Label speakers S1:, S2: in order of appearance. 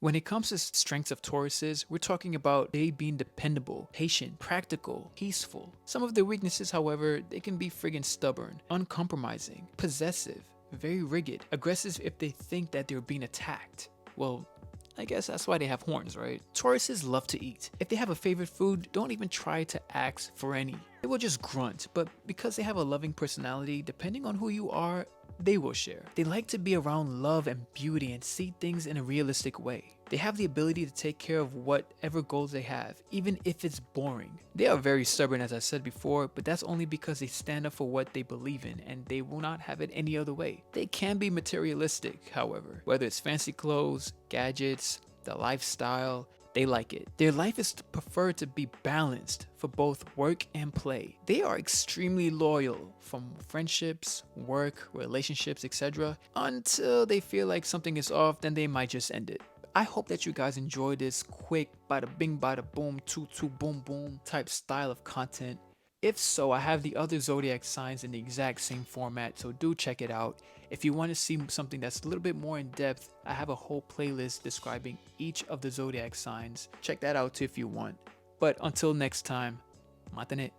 S1: When it comes to strengths of Tauruses, we're talking about they being dependable, patient, practical, peaceful. Some of their weaknesses, however, they can be friggin' stubborn, uncompromising, possessive, very rigid, aggressive if they think that they're being attacked. Well, I guess that's why they have horns, right? Tauruses love to eat. If they have a favorite food, don't even try to ask for any. They will just grunt, but because they have a loving personality, depending on who you are, they will share. They like to be around love and beauty and see things in a realistic way. They have the ability to take care of whatever goals they have, even if it's boring. They are very stubborn, as I said before, but that's only because they stand up for what they believe in and they will not have it any other way. They can be materialistic, however, whether it's fancy clothes, gadgets, the lifestyle, they like it. Their life is preferred to be balanced for both work and play. They are extremely loyal from friendships, work, relationships, etc. Until they feel like something is off, then they might just end it. I hope that you guys enjoy this quick bada bing bada boom toot boom boom type style of content. If so, I have the other zodiac signs in the exact same format, so do check it out. If you want to see something that's a little bit more in depth, I have a whole playlist describing each of the zodiac signs. Check that out too if you want. But until next time, matane.